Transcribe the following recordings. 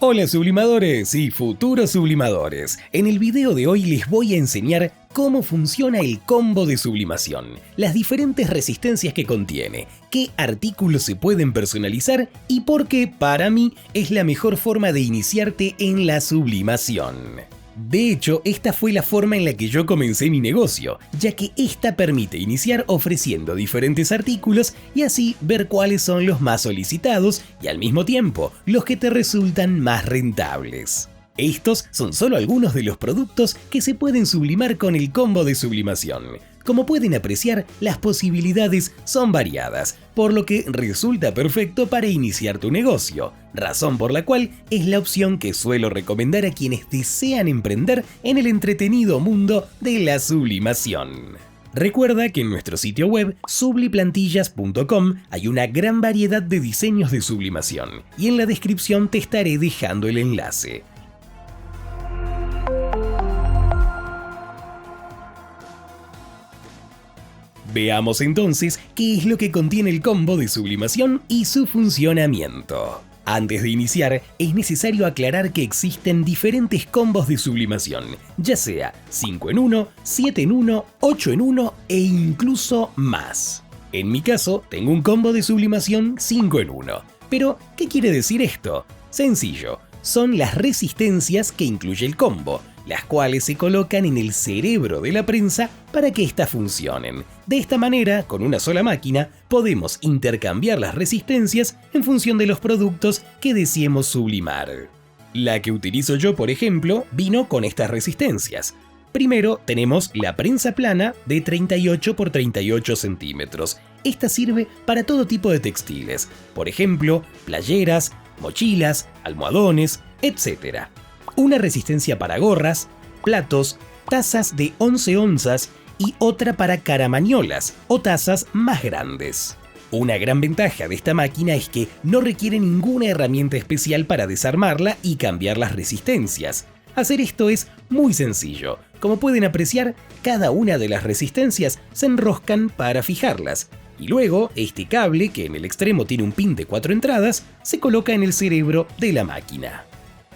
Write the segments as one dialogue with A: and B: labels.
A: Hola sublimadores y futuros sublimadores. En el video de hoy les voy a enseñar cómo funciona el combo de sublimación, las diferentes resistencias que contiene, qué artículos se pueden personalizar y por qué para mí es la mejor forma de iniciarte en la sublimación. De hecho, esta fue la forma en la que yo comencé mi negocio, ya que esta permite iniciar ofreciendo diferentes artículos y así ver cuáles son los más solicitados y al mismo tiempo los que te resultan más rentables. Estos son solo algunos de los productos que se pueden sublimar con el combo de sublimación. Como pueden apreciar, las posibilidades son variadas, por lo que resulta perfecto para iniciar tu negocio, razón por la cual es la opción que suelo recomendar a quienes desean emprender en el entretenido mundo de la sublimación. Recuerda que en nuestro sitio web subliplantillas.com hay una gran variedad de diseños de sublimación y en la descripción te estaré dejando el enlace. Veamos entonces qué es lo que contiene el combo de sublimación y su funcionamiento. Antes de iniciar, es necesario aclarar que existen diferentes combos de sublimación, ya sea 5 en 1, 7 en 1, 8 en 1 e incluso más. En mi caso, tengo un combo de sublimación 5 en 1. Pero, ¿qué quiere decir esto? Sencillo, son las resistencias que incluye el combo, las cuales se colocan en el cerebro de la prensa para que éstas funcionen. De esta manera, con una sola máquina, podemos intercambiar las resistencias en función de los productos que deseemos sublimar. La que utilizo yo, por ejemplo, vino con estas resistencias. Primero tenemos la prensa plana de 38 por 38 centímetros. Esta sirve para todo tipo de textiles, por ejemplo, playeras, mochilas, almohadones, etc. Una resistencia para gorras, platos, tazas de 11 onzas y otra para caramañolas o tazas más grandes. Una gran ventaja de esta máquina es que no requiere ninguna herramienta especial para desarmarla y cambiar las resistencias. Hacer esto es muy sencillo. Como pueden apreciar, cada una de las resistencias se enroscan para fijarlas. Y luego, este cable, que en el extremo tiene un pin de 4 entradas, se coloca en el cerebro de la máquina.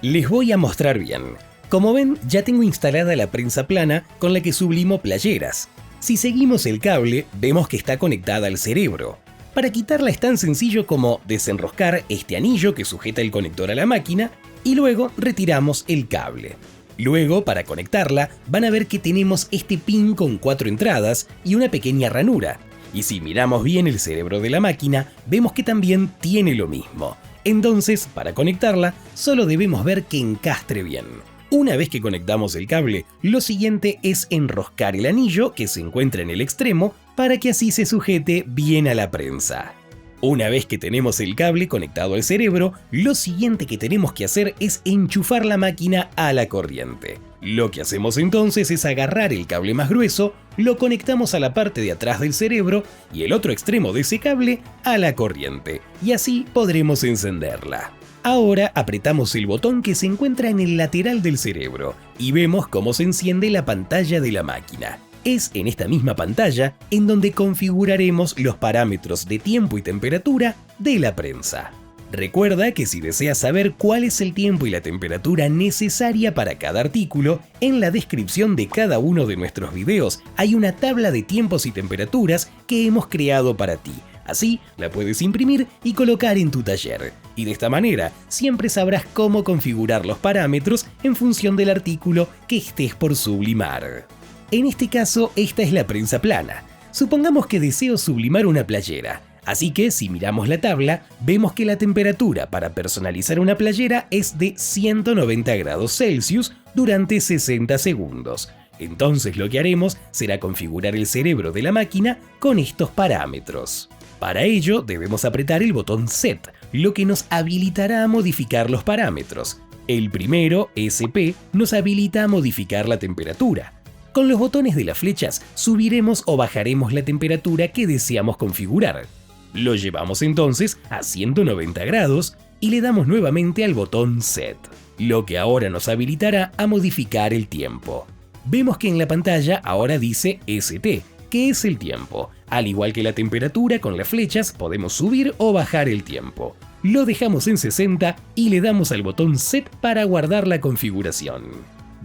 A: Les voy a mostrar bien. Como ven, ya tengo instalada la prensa plana con la que sublimo playeras. Si seguimos el cable, vemos que está conectada al cerebro. Para quitarla es tan sencillo como desenroscar este anillo que sujeta el conector a la máquina y luego retiramos el cable. Luego, para conectarla, van a ver que tenemos este pin con 4 entradas y una pequeña ranura. Y si miramos bien el cerebro de la máquina, vemos que también tiene lo mismo. Entonces, para conectarla, solo debemos ver que encastre bien. Una vez que conectamos el cable, lo siguiente es enroscar el anillo que se encuentra en el extremo para que así se sujete bien a la prensa. Una vez que tenemos el cable conectado al cerebro, lo siguiente que tenemos que hacer es enchufar la máquina a la corriente. Lo que hacemos entonces es agarrar el cable más grueso, lo conectamos a la parte de atrás del cerebro y el otro extremo de ese cable a la corriente, y así podremos encenderla. Ahora apretamos el botón que se encuentra en el lateral del cerebro y vemos cómo se enciende la pantalla de la máquina. Es en esta misma pantalla en donde configuraremos los parámetros de tiempo y temperatura de la prensa. Recuerda que si deseas saber cuál es el tiempo y la temperatura necesaria para cada artículo, en la descripción de cada uno de nuestros videos hay una tabla de tiempos y temperaturas que hemos creado para ti. Así la puedes imprimir y colocar en tu taller. Y de esta manera siempre sabrás cómo configurar los parámetros en función del artículo que estés por sublimar. En este caso, esta es la prensa plana. Supongamos que deseo sublimar una playera. Así que si miramos la tabla, vemos que la temperatura para personalizar una playera es de 190 grados Celsius durante 60 segundos. Entonces lo que haremos será configurar el cerebro de la máquina con estos parámetros. Para ello debemos apretar el botón Set, lo que nos habilitará a modificar los parámetros. El primero, SP, nos habilita a modificar la temperatura. Con los botones de las flechas subiremos o bajaremos la temperatura que deseamos configurar. Lo llevamos entonces a 190 grados y le damos nuevamente al botón Set, lo que ahora nos habilitará a modificar el tiempo. Vemos que en la pantalla ahora dice ST, que es el tiempo. Al igual que la temperatura, con las flechas podemos subir o bajar el tiempo. lo dejamos en 60 y le damos al botón Set para guardar la configuración.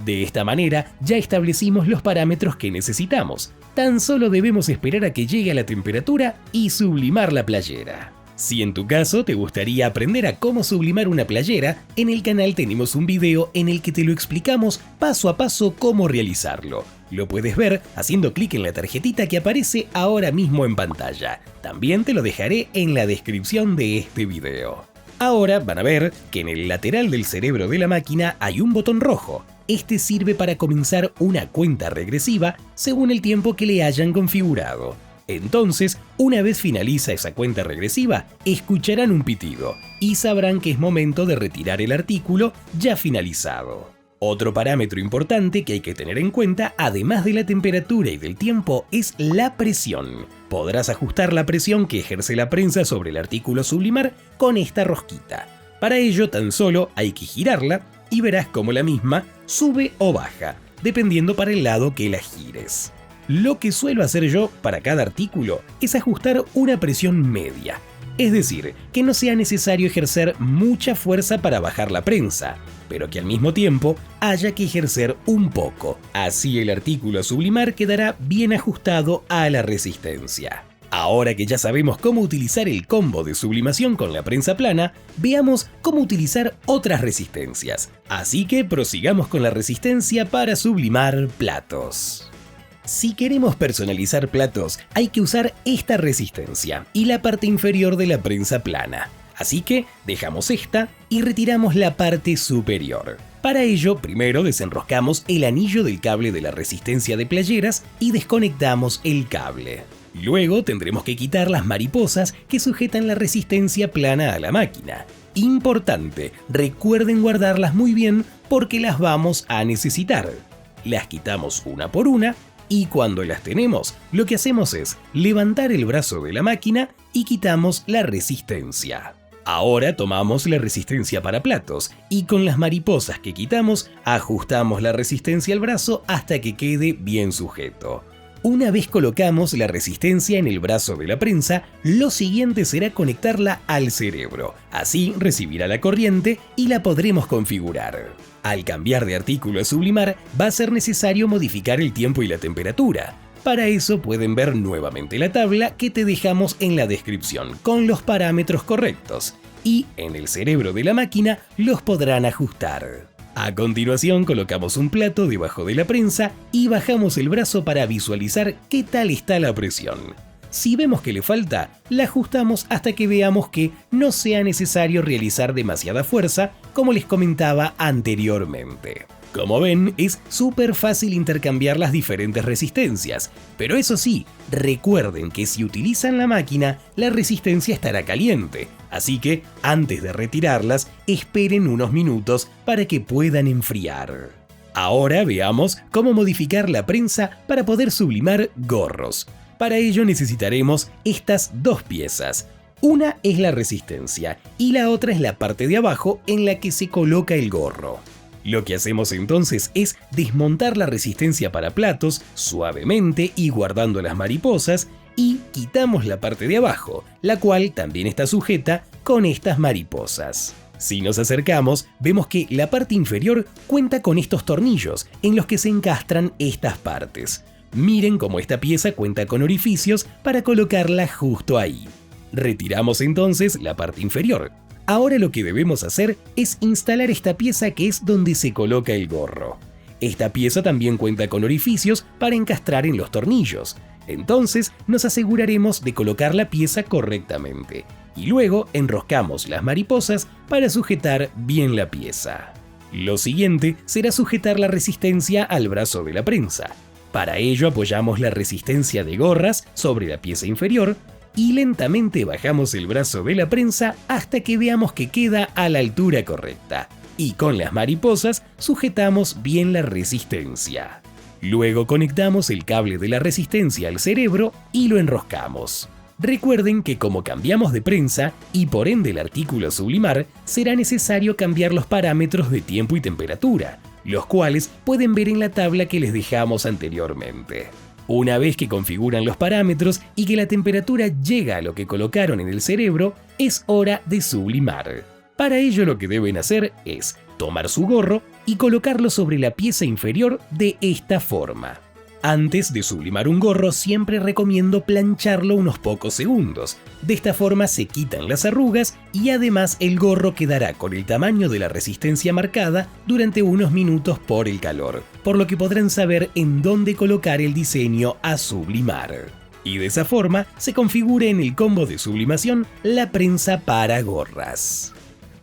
A: De esta manera ya establecimos los parámetros que necesitamos. Tan solo debemos esperar a que llegue a la temperatura y sublimar la playera. Si en tu caso te gustaría aprender a cómo sublimar una playera, en el canal tenemos un video en el que te lo explicamos paso a paso cómo realizarlo. Lo puedes ver haciendo clic en la tarjetita que aparece ahora mismo en pantalla. También te lo dejaré en la descripción de este video. Ahora van a ver que en el lateral del cerebro de la máquina hay un botón rojo. Este sirve para comenzar una cuenta regresiva según el tiempo que le hayan configurado. Entonces, una vez finaliza esa cuenta regresiva, escucharán un pitido y sabrán que es momento de retirar el artículo ya finalizado. Otro parámetro importante que hay que tener en cuenta, además de la temperatura y del tiempo, es la presión. Podrás ajustar la presión que ejerce la prensa sobre el artículo a sublimar con esta rosquita. Para ello, tan solo hay que girarla y verás cómo la misma sube o baja, dependiendo para el lado que la gires. Lo que suelo hacer yo para cada artículo es ajustar una presión media, es decir, que no sea necesario ejercer mucha fuerza para bajar la prensa, pero que al mismo tiempo haya que ejercer un poco. Así el artículo a sublimar quedará bien ajustado a la resistencia. Ahora que ya sabemos cómo utilizar el combo de sublimación con la prensa plana, veamos cómo utilizar otras resistencias. Así que prosigamos con la resistencia para sublimar platos. Si queremos personalizar platos, hay que usar esta resistencia y la parte inferior de la prensa plana. Así que dejamos esta y retiramos la parte superior. Para ello, primero desenroscamos el anillo del cable de la resistencia de playeras y desconectamos el cable. Luego tendremos que quitar las mariposas que sujetan la resistencia plana a la máquina. Importante, recuerden guardarlas muy bien porque las vamos a necesitar. Las quitamos una por una y cuando las tenemos, lo que hacemos es levantar el brazo de la máquina y quitamos la resistencia. Ahora tomamos la resistencia para platos y con las mariposas que quitamos, ajustamos la resistencia al brazo hasta que quede bien sujeto. Una vez colocamos la resistencia en el brazo de la prensa, lo siguiente será conectarla al cerebro. Así recibirá la corriente y la podremos configurar. Al cambiar de artículo a sublimar, va a ser necesario modificar el tiempo y la temperatura. Para eso pueden ver nuevamente la tabla que te dejamos en la descripción con los parámetros correctos y en el cerebro de la máquina los podrán ajustar. A continuación colocamos un plato debajo de la prensa y bajamos el brazo para visualizar qué tal está la presión. Si vemos que le falta, la ajustamos hasta que veamos que no sea necesario realizar demasiada fuerza, como les comentaba anteriormente. Como ven, es súper fácil intercambiar las diferentes resistencias, pero eso sí, recuerden que si utilizan la máquina, la resistencia estará caliente, así que antes de retirarlas, esperen unos minutos para que puedan enfriar. Ahora veamos cómo modificar la prensa para poder sublimar gorros. Para ello necesitaremos estas dos piezas. Una es la resistencia y la otra es la parte de abajo en la que se coloca el gorro. Lo que hacemos entonces es desmontar la resistencia para platos suavemente y guardando las mariposas y quitamos la parte de abajo, la cual también está sujeta con estas mariposas. Si nos acercamos, vemos que la parte inferior cuenta con estos tornillos en los que se encastran estas partes. Miren cómo esta pieza cuenta con orificios para colocarla justo ahí. Retiramos entonces la parte inferior. Ahora lo que debemos hacer es instalar esta pieza que es donde se coloca el gorro. Esta pieza también cuenta con orificios para encastrar en los tornillos. Entonces nos aseguraremos de colocar la pieza correctamente. Y luego enroscamos las mariposas para sujetar bien la pieza. Lo siguiente será sujetar la resistencia al brazo de la prensa. Para ello apoyamos la resistencia de gorras sobre la pieza inferior y lentamente bajamos el brazo de la prensa hasta que veamos que queda a la altura correcta. Y con las mariposas sujetamos bien la resistencia. Luego conectamos el cable de la resistencia al cerebro y lo enroscamos. Recuerden que como cambiamos de prensa y por ende el artículo a sublimar, será necesario cambiar los parámetros de tiempo y temperatura, los cuales pueden ver en la tabla que les dejamos anteriormente. Una vez que configuran los parámetros y que la temperatura llega a lo que colocaron en el cerebro, es hora de sublimar. Para ello lo que deben hacer es tomar su gorro y colocarlo sobre la pieza inferior de esta forma. Antes de sublimar un gorro siempre recomiendo plancharlo unos pocos segundos. De esta forma se quitan las arrugas y además el gorro quedará con el tamaño de la resistencia marcada durante unos minutos por el calor, por lo que podrán saber en dónde colocar el diseño a sublimar. Y de esa forma se configura en el combo de sublimación la prensa para gorras.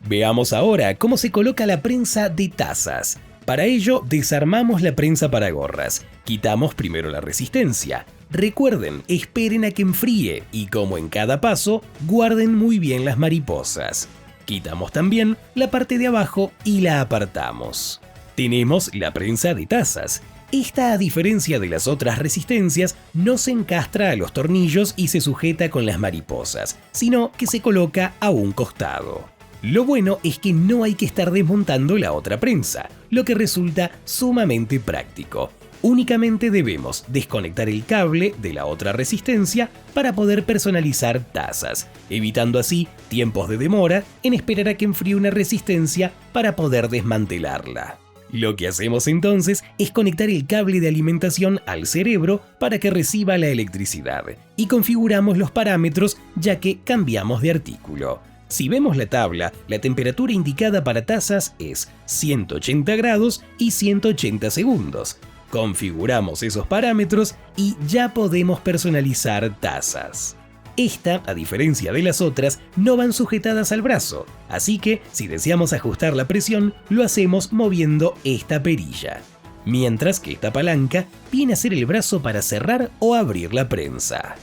A: Veamos ahora cómo se coloca la prensa de tazas. Para ello, desarmamos la prensa para gorras. Quitamos primero la resistencia. Recuerden, esperen a que enfríe y, como en cada paso, guarden muy bien las mariposas. Quitamos también la parte de abajo y la apartamos. Tenemos la prensa de tazas. Esta, a diferencia de las otras resistencias, no se encastra a los tornillos y se sujeta con las mariposas, sino que se coloca a un costado. Lo bueno es que no hay que estar desmontando la otra prensa, lo que resulta sumamente práctico. Únicamente debemos desconectar el cable de la otra resistencia para poder personalizar tazas, evitando así tiempos de demora en esperar a que enfríe una resistencia para poder desmantelarla. Lo que hacemos entonces es conectar el cable de alimentación al cerebro para que reciba la electricidad y configuramos los parámetros ya que cambiamos de artículo. Si vemos la tabla, la temperatura indicada para tazas es 180 grados y 180 segundos. Configuramos esos parámetros y ya podemos personalizar tazas. Esta, a diferencia de las otras, no van sujetadas al brazo, así que si deseamos ajustar la presión, lo hacemos moviendo esta perilla. Mientras que esta palanca viene a ser el brazo para cerrar o abrir la prensa.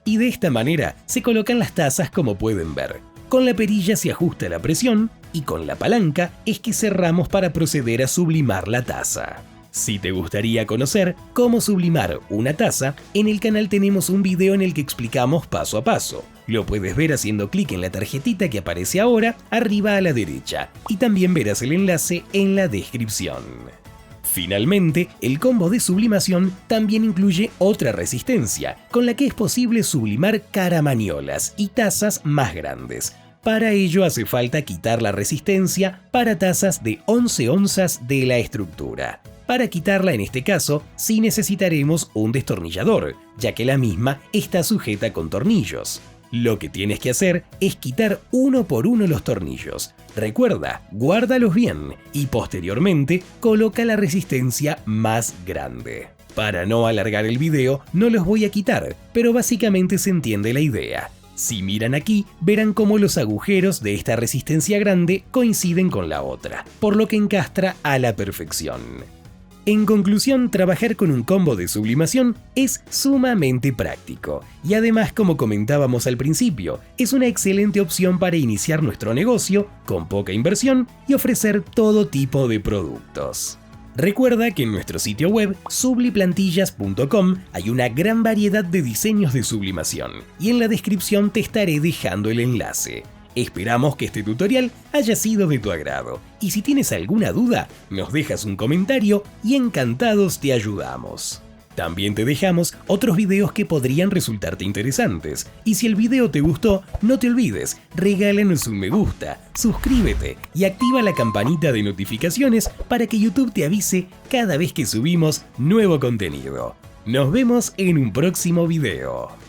A: Y de esta manera se colocan las tazas como pueden ver. Con la perilla se ajusta la presión y con la palanca es que cerramos para proceder a sublimar la taza. Si te gustaría conocer cómo sublimar una taza, en el canal tenemos un video en el que explicamos paso a paso. Lo puedes ver haciendo clic en la tarjetita que aparece ahora arriba a la derecha y también verás el enlace en la descripción. Finalmente, el combo de sublimación también incluye otra resistencia, con la que es posible sublimar caramaniolas y tazas más grandes. Para ello hace falta quitar la resistencia para tazas de 11 onzas de la estructura. Para quitarla en este caso, sí necesitaremos un destornillador, ya que la misma está sujeta con tornillos. Lo que tienes que hacer es quitar uno por uno los tornillos. Recuerda, guárdalos bien y posteriormente coloca la resistencia más grande. Para no alargar el video, no los voy a quitar, pero básicamente se entiende la idea. Si miran aquí, verán cómo los agujeros de esta resistencia grande coinciden con la otra, por lo que encastra a la perfección. En conclusión, trabajar con un combo de sublimación es sumamente práctico y además, como comentábamos al principio, es una excelente opción para iniciar nuestro negocio con poca inversión y ofrecer todo tipo de productos. Recuerda que en nuestro sitio web subliplantillas.com hay una gran variedad de diseños de sublimación y en la descripción te estaré dejando el enlace. Esperamos que este tutorial haya sido de tu agrado y si tienes alguna duda, nos dejas un comentario y encantados te ayudamos. También te dejamos otros videos que podrían resultarte interesantes y si el video te gustó, no te olvides, regálanos un me gusta, suscríbete y activa la campanita de notificaciones para que YouTube te avise cada vez que subimos nuevo contenido. Nos vemos en un próximo video.